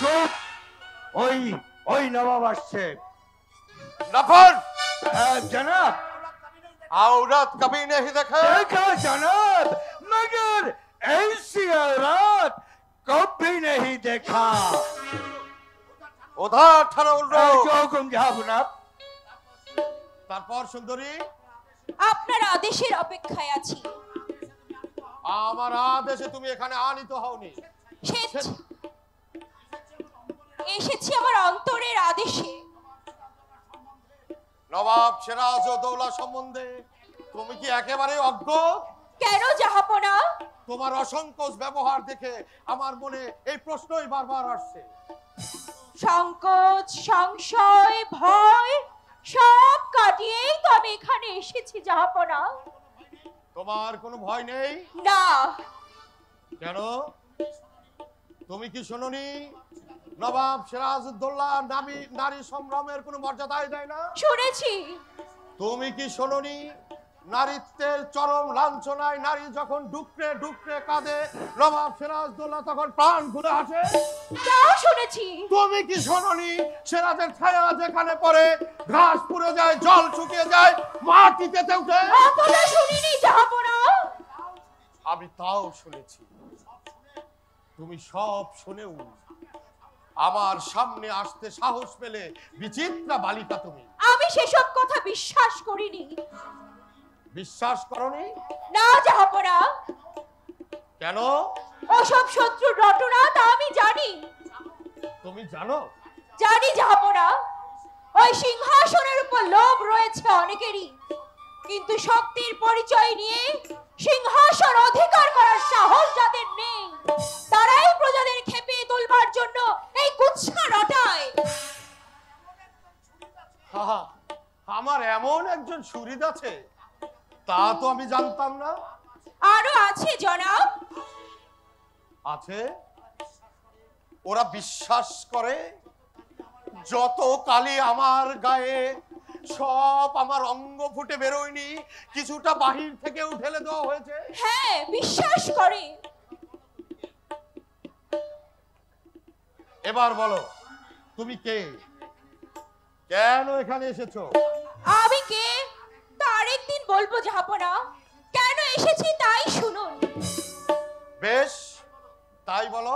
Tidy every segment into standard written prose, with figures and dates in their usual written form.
চুপ! ওই ওই নবাব আসছে। नफर जनाब। औरत कभी नहीं देखा। देखा जनाब, मगर ऐसी औरत कभी नहीं देखा। उधर ठहरो उल्लू। जो हुकुम जनाब। তারপর সুন্দরী, আপনার আদেশের অপেক্ষায় আছি। আমার আদেশে তুমি এখানে আনিত হওনি। এসেছি আমার অন্তরের আদেশে। নবাব সিরাজউদ্দৌলা সম্বন্ধে তুমি কি একেবারে অজ্ঞ? কেন জাহাপনা? তোমার অসংকোচ ব্যবহার দেখে আমার মনে এই প্রশ্নই বারবার আসছে। সংকোচ, সংশয়, ভয় সব কাটিয়েই তো আমি এখানে এসেছি জাহাপনা। তোমার কোনো ভয় নেই? না। কেন? তুমি কি শুনোনি নবাব সিরাজউদ্দৌলা নারী সংগ্রামের কোনো মর্যাদাই দেয় না? শুনেছি। তুমি কি শোনোনি নারীত্বের চরম লাঞ্ছনায় নারী যখন ডুকরে ডুকরে কাঁদে নবাব সিরাজউদ্দৌলা তখন প্রাণ খুলে আসে? তাও শুনেছি। তুমি কি শোনোনি সিরাজের ছায়া যেখানে পড়ে ঘাস পুড়ে যায়, জল শুকিয়ে যায়, মাটিতে উঠে? অতটা শুনিনি জাহাপনা। আমি তাও শুনেছি। তুমি সব শুনেও আমার সামনে আসতে সাহস পেলে বিচিত্রা বালিকা তুমি। আমি সেসব কথা বিশ্বাস করিনি। বিশ্বাস করনি? না জাহাপনা। কেন? ওসব শত্রুর রটনা তা আমি জানি। তুমি জানো? জানি জাহাপনা। ওই সিংহাসনের উপর লোভ রয়েছে অনেকেরই, কিন্তু শক্তির পরিচয় নিয়ে সিংহাসন অধিকার করার সাহস যাদের নেই তারাই প্রজাদের খেপিয়ে তুলবার জন্য এই কুৎসা রটায়। আমার এমন একজন শরীর আছে তা তো আমি জানতাম না। আরো আছে জনাব। আছে? ওরা বিশ্বাস করে যত কালি আমার গায়ে সব আমার অঙ্গ ফুটে বেরোয়নি, কিছুটা বাহির থেকে ঢেলে দেওয়া হয়েছে। হ্যাঁ, বিশ্বাস করে। এবার বলো তুমি কে, কেন এখানে এসেছো? আমি কে তার একদিন বলবো জাহাপনা। কেন এসেছি তাই শুনুন। বেশ, তাই বলো।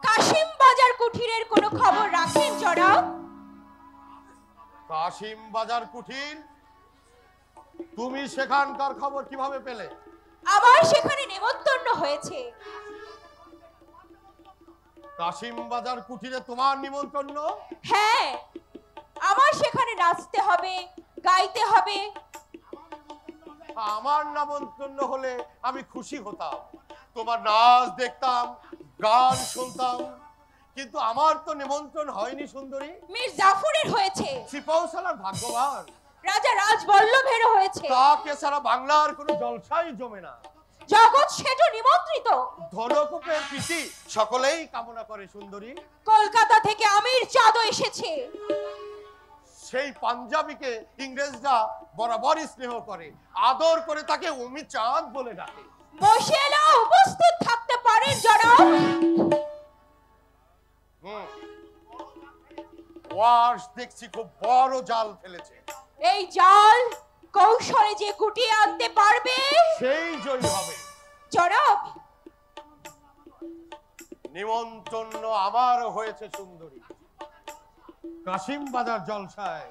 কাশিম বাজার কুঠিরের কোনো খবর রাখেন জনাব? কাশিম বাজার কুঠির? তুমি সেখানকার খবর কিভাবে পেলে? আমার সেখানে নেমন্তন্ন হয়েছে। কাশিম বাজার কুঠিরে তোমার নিমন্ত্রণ? হ্যাঁ, আমার সেখানে নাচতে হবে, গাইতে হবে। আমার নিমন্ত্রণ হলে আমি খুশি হতাম, তোমার নাচ দেখতাম, গান শুনতাম, কিন্তু আমার তো নিমন্ত্রণ হয়নি সুন্দরী। মীর জাফরের হয়েছে। সিপাহসালার ভাগ্যবান। রাজা রাজবল্লভের হয়েছে। তাকে ছাড়া বাংলার কোনো জলসাই জমে না। জগৎ সেট নিমন্ত্রিত। ধনকূপের প্রীতি সকলেই কামনা করে সুন্দরী। কলকাতা থেকে আমির চাঁদও এসেছে। সেই পাঞ্জাবিকে ইংরেজরা বরাবরই স্নেহ করে, আদর করে তাকে উমি চাঁদ বলে ডাকে। বসিয়েলা উপস্থিত থাকতে পারেন জনাব। ওয়াশ দেখছি খুব বড় জাল ফেলেছে। এই জাল কৌশলে যে গুটিয়ে আনতে পারবে সেই জয়ী হবে। জনাব, নিমন্ত্রণ আমারও হয়েছে সুন্দরী। কাশিম বাজার জলসায়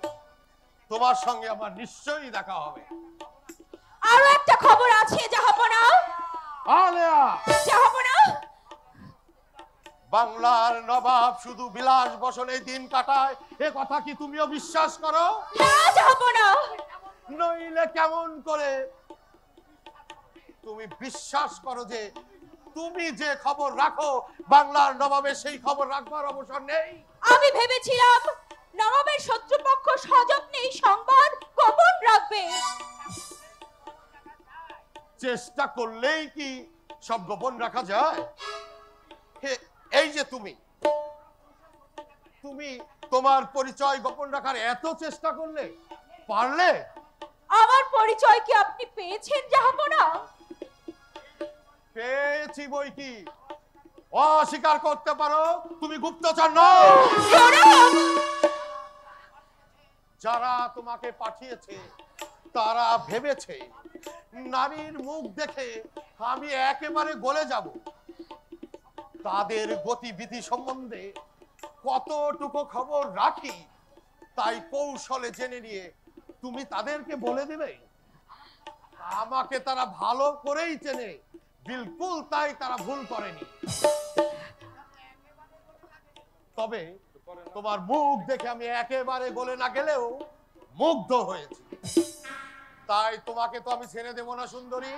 তোমার সঙ্গে আমার নিশ্চয়ই দেখা হবে। আরো একটা খবর আছে জাহাপনা। আলেয়া, জাহাপনা, বাংলার নবাব শুধু বিলাস বসনে দিন কাটায়, এ কথা কি তুমিও বিশ্বাস করো? না জাহাপনা। নইলে কেমন করে তুমি বিশ্বাস করো যে তুমি যে খবর রাখো বাংলার নবাবের সেই খবর রাখবার অবসর নেই? আমি ভেবেছিলাম নবাবের শত্রুপক্ষ সযত্নে এই সংবাদ গোপন রাখবে। চেষ্টা করলেই কি সব গোপন রাখা যায়? এই যে তুমি তোমার পরিচয় গোপন রাখার এত চেষ্টা করলে পারলে? আমার পরিচয় কি আপনি পেয়েছেন জাহাপনা? পেয়েছি বই কি, অস্বীকার করতে পারো তুমি গুপ্তচর নও। জনাব, যারা তোমাকে পাঠিয়েছে তারা ভেবেছে নারীর মুখ দেখে আমি একেবারে গলে যাব। তাদের গতিবিধি সম্বন্ধে কতটুকু খবর রাখি তাই কৌশলে জেনে নিয়ে তুমি তাদেরকে বলে দেবে। আমাকে তারা ভালো করেই চেনে, বিলকুল তাই তারা ভুল করেনি। তবে তোমার মুখ দেখে আমি একেবারে গলে না গেলেও মুগ্ধ হয়েছি। তাই তোমাকে তো আমি ছেড়ে দেব না সুন্দরী,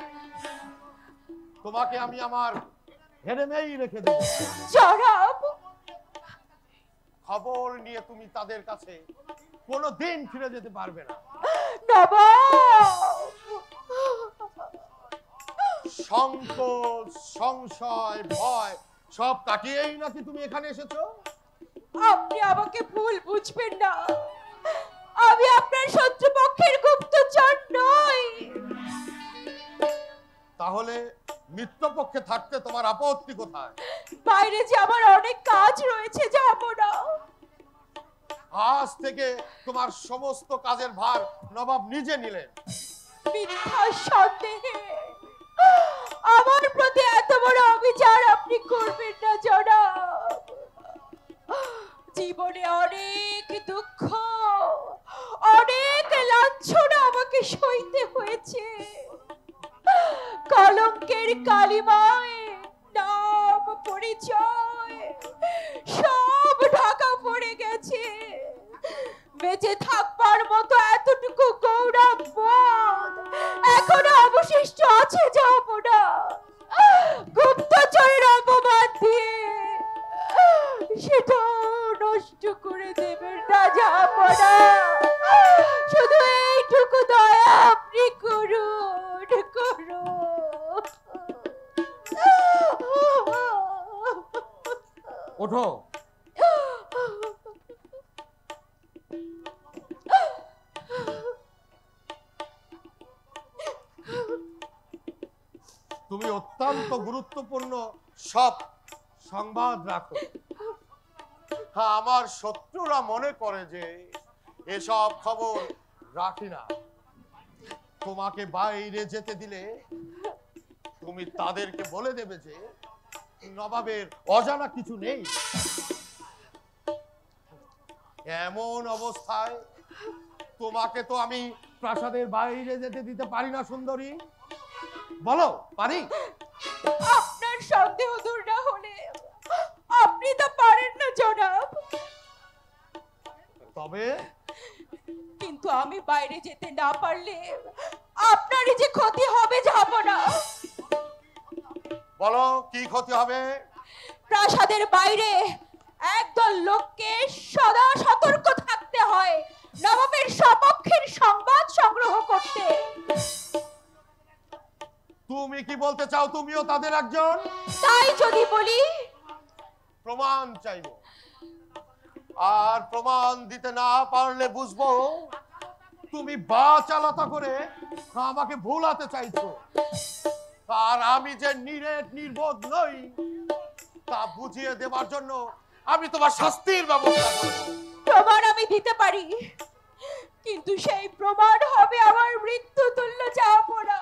তোমাকে আমি আমার হেরেমেই রেখে দেব। জনাব, খবর নিয়ে তুমি তাদের কাছে কোনোদিন ফিরে যেতে পারবে না। নবাব, সংকোচ, সংশয়, ভয় সব কাটিয়েই নাকি তুমি এখানে এসেছো? আপনি আমাকে ভুল বুঝবেন না, আমি আপনার শত্রুপক্ষের গুপ্তচর নই। তাহলে মিত্রপক্ষে থাকতে তোমার আপত্তি কোথায়? বাইরে যে আমার অনেক কাজ রয়েছে, যাব না। আজ থেকে তোমার সমস্ত কাজের ভার নবাব নিজে নিলেন। মিথ্যা সন্দেহে আমার প্রতি এত বড় অবিচার আপনি করবেন না জনাব। জীবনে অনেক দুঃখ, অনেক লাঞ্ছনা আমাকে সইতে হয়েছে। কলঙ্কের কালিমায় নাম পরিচয় সব ঢাকা পড়ে গেছে। বেঁচে থাকবার মতো এতটুকু গৌরব বোধ এখনো অবশিষ্ট আছে, যাব না। গুপ্তচরের অপমান দিয়ে সেটা নষ্ট করে দেবেন না, যাব না। শুধু এইটুকু দয়া আপনি করুন, করুন। ওঠো। তুমি অত্যন্ত গুরুত্বপূর্ণ সব সংবাদ রাখো। হ্যাঁ, আমার শত্রুরা মনে করে যে এসব খবর রাখি না। তোমাকে বাইরে যেতে দিলে তুমি তাদেরকে বলে দেবে যে নবাবের অজানা কিছু নেই। এমন অবস্থায় তোমাকে তো আমি প্রাসাদের বাইরে যেতে দিতে পারি না সুন্দরী। বলো, পারি? আপনার সন্দেহ দূর না হলে আপনি তো পারেন না জনাব। তবে কিন্তু আমি বাইরে যেতে না পারলে আপনারই যে ক্ষতি হবে, যাব না। বলো, কি ক্ষতি হবে? প্রাসাদের বাইরে একদল লোককে সদা সতর্ক থাকতে হয় নবাবের সপক্ষের সংবাদ সংগ্রহ করতে। তুমি কি বলতে চাও তুমিও তাদের একজন? তাই যদি বলি, প্রমাণ চাইবো, আর প্রমাণ দিতে না পারলে বুঝবো তুমি বাচালতা করে আমাকে ভুলাতে চাইছো। আর আমি যে নিরেট নির্বোধ নই তা বুঝিয়ে দেবার জন্য আমি তোমার শাস্তির ব্যবস্থা করব। প্রমাণ আমি দিতে পারি, কিন্তু সেই প্রমাণ হবে আমার মৃত্যু তুল্য, যাব না।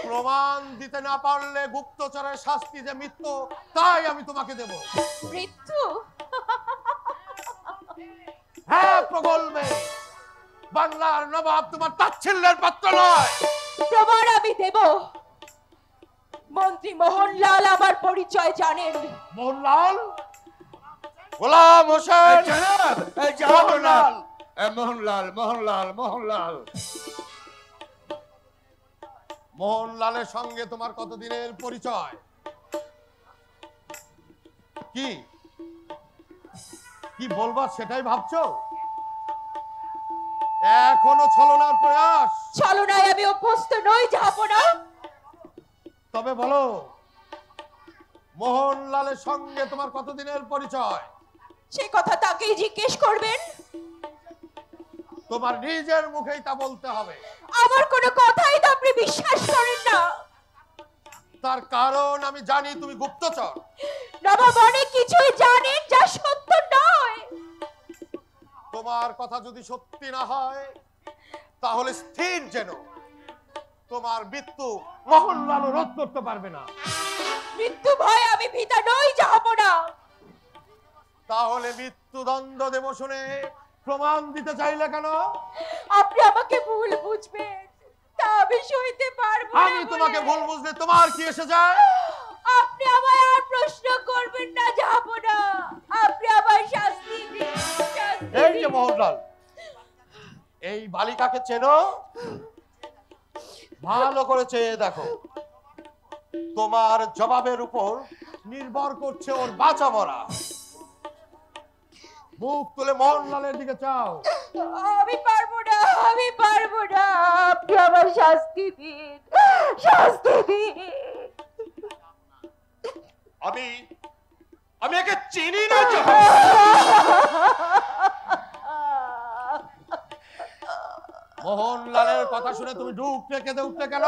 প্রমাণ দিতে না পারলে গুপ্তচরের শাস্তি যে মৃত্যু, তাই আমি তোমাকে দেব। মৃত্যু? হ্যাঁ, প্রগল্ভে। বাংলার নবাব তোমার তাচ্ছিল্যের পাত্র নয়। প্রমাণ আমি দেব। মন্ত্রী মোহনলাল আমার পরিচয় জানেন। মোহনলাল? গোলাম হোসেন? জনাব, মোহনলাল। মোহনলাল, মোহনলাল, মোহনলাল। মোহনলালের সঙ্গে তোমার কতদিনের পরিচয়? কি কি বলবা সেটাই ভাবছো? এখনো ছলনার প্রয়াস? ছলনায় আমি অভ্যস্ত নই, যাব না। তবে বলো, মোহনলালের সঙ্গে তোমার কতদিনের পরিচয়? সে কথা তাকেই জিজ্ঞেস করবেন। তোমার নিজের মুখেই তা বলতে হবে। আমার কোনো কথাই তো আপনি বিশ্বাস করেন না। তার কারণ আমি জানি তুমি গুপ্তচর। নবাব অনেক কিছুই জানেন যা সত্য নয়। তোমার কথা যদি সত্যি না হয় তাহলে স্থির যেন তোমার মৃত্যু মোহনলাল রোধ করতে পারবে না। মৃত্যু ভয় আমি ভীতা নই জাহাপনা। তাহলে মৃত্যুদণ্ড দেব শুনে প্রমাণ দিতে চাইলে কেন? আপনি আমাকে ভুল বুঝবেন, তা আমি সইতে পারবো না। আমি তোমাকে ভুল বুঝলে তোমার কি এসে যায়? আপনি আমায় আর প্রশ্ন করবেন না জাহাপনা। আপনি আমায় শাস্তি দিন, শাস্তি এই যে দিন। মোহনলাল, এই বালিকাকে চেনো? ভালো করে চেয়ে দেখো, তোমার জবাবের উপর নির্ভর করছে ওর বাঁচা মরা। মুখ তুলে মোহনলালের দিকে চাও। আমি পারবো না, আমি পারবো না। আপনি আমার শাস্তি দিন, শাস্তি দিন। আমি একে চিনি না। মোহনলালের কথা শুনে তুমি ঢুকতে কেঁদে উঠতে কেন?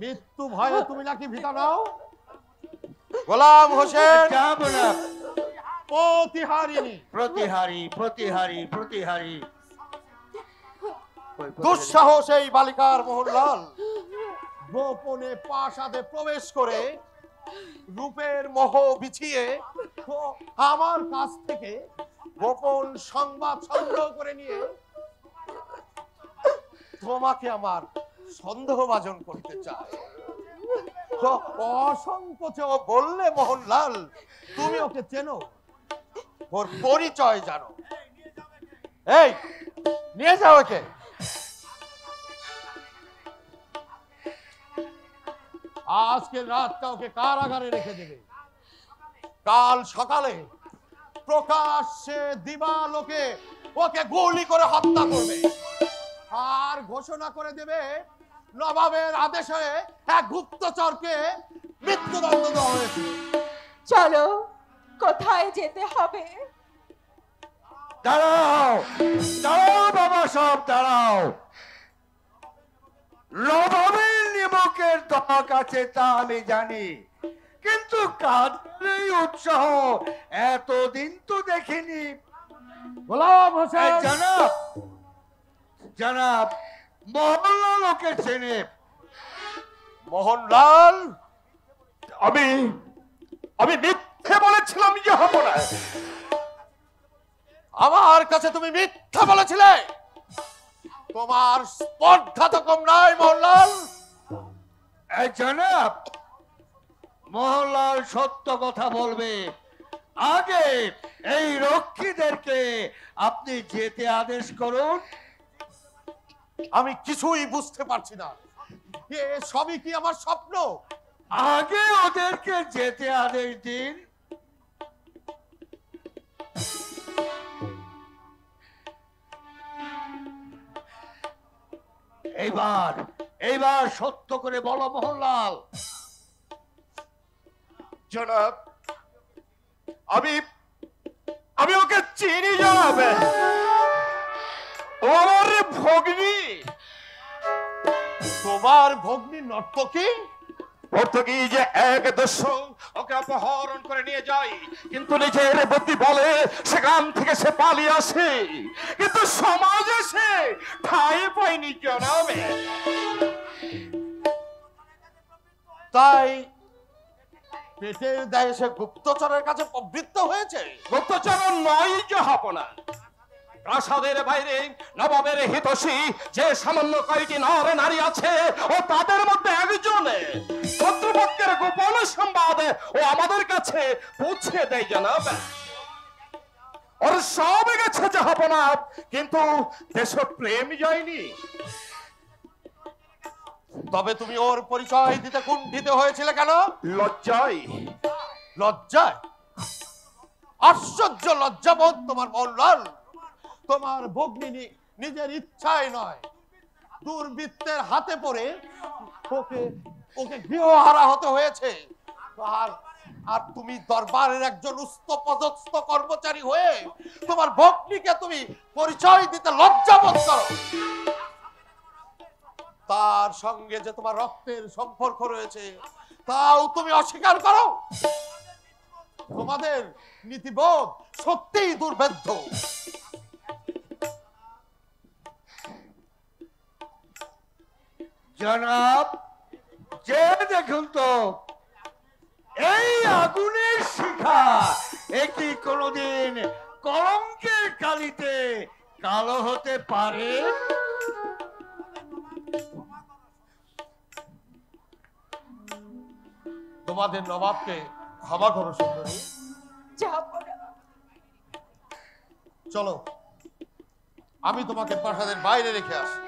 মৃত্যু ভয়ে তুমি নাকি ভীতা নাও? গোলাম হোসেন জাহাপনা, প্রতিহারিণী, প্রতিহারী প্রতিহারী প্রতিহারী। দুঃসাহস এই বালিকার। মোহনলাল গোপনে প্রাসাদে প্রবেশ করে রূপের মোহ বিছিয়ে আমার কাছ থেকে গোপন সংবাদ সংগ্রহ করে নিয়ে তোমাকে আমার সন্দেহভাজন করতে চায়। তো অসংকোচে ও বললে, মোহনলাল তুমি ওকে চেনো, ওর পরিচয় জানো। এই নিয়ে যাও ওকে। আজকে রাতটা ওকে কারাগারে রেখে দেবে। কাল সকালে প্রকাশ্যে দিবালোকে ওকে গুলি করে হত্যা করবে আর ঘোষণা করে দেবে নবাবের আদেশে এক গুপ্তচরকে মৃত্যুদণ্ড দেওয়া হয়েছে। চলো, কোথায় যেতে হবে? দাঁড়াও দাঁড়াও বাবা, সব দাঁড়াও। নবাবের নিমকের দক আছে তা আমি জানি, কিন্তু কাদের এই উৎসাহ এতদিন তো দেখিনি। গোলাম এই হোসেন, জনাব, জনাব মোহনলাল ওকে চেনে। মোহনলাল আমি মিথ্যে বলেছিলাম জাহাপনা। আমার কাছে তুমি মিথ্যা বলেছিলে। তোমার স্পর্ধা তো কম নাই মোহনলাল। এই জনাব, মোহনলাল সত্য কথা বলবে। আগে এই রক্ষীদেরকে আপনি যেতে আদেশ করুন। আমি কিছুই বুঝতে পারছি না, এ সবই কি আমার স্বপ্ন? আগে ওদেরকে যেতে আদেশ দিন। এইবার সত্য করে বলো মোহনলাল। জনাব, আমি ওকে চিনি জনাব। ও আমার ভগ্নী। তোমার ভগ্নী নর্তকী? নর্তকী যে এক দস্যু ওকে অপহরণ করে নিয়ে যায়, কিন্তু নিজের বুদ্ধি বলে সেখান থেকে সে পালিয়ে আসে, কিন্তু সমাজে সে ঠাঁই পায়নি জনাবে। তাই পেটের দায়ে সে গুপ্তচরের কাছে প্রবৃত্ত হয়েছে। গুপ্তচর নয় জাহাপনা, প্রাসাদের বাইরে নবাবের হিতৈষী যে সামান্য কয়েকটি নর নারী আছে, ও তাদের মধ্যে একজনে শত্রুপক্ষের গোপন সংবাদ ও আমাদের কাছে পৌঁছে দেয় জানাব। ওর সব গেছে জাহাপনা, কিন্তু দেশপ্রেম যায়নি। তবে তুমি ওর পরিচয় দিতে কুণ্ঠিত হয়েছিল কেন? লজ্জায়। লজ্জায়? আশ্চর্য লজ্জাবোধ তোমার মোহনলাল। তোমার ভগ্নী নিজের ইচ্ছায় নয়, দুর্বৃত্তের হাতে পড়ে ওকে গৃহহারা হতে হয়েছে। আর তুমি দরবারের একজন উচ্চপদস্থ কর্মচারী হয়ে তোমার ভগ্নীকে তুমি পরিচয় দিতে লজ্জাবোধ করো। তার সঙ্গে যে তোমার রক্তের সম্পর্ক রয়েছে তাও তুমি অস্বীকার করো। তোমাদের নীতিবোধ সত্যিই দুর্ভেদ্য। জনাব, যে দেখুন তো, এই আগুনের শিখা এটি কোনোদিন কলঙ্কের কালিতে কালো হতে পারে? তোমাদের নবাবকে ক্ষমা করো সুন্দরী। যাব না। চলো, আমি তোমাকে প্রাসাদের বাইরে রেখে আসি।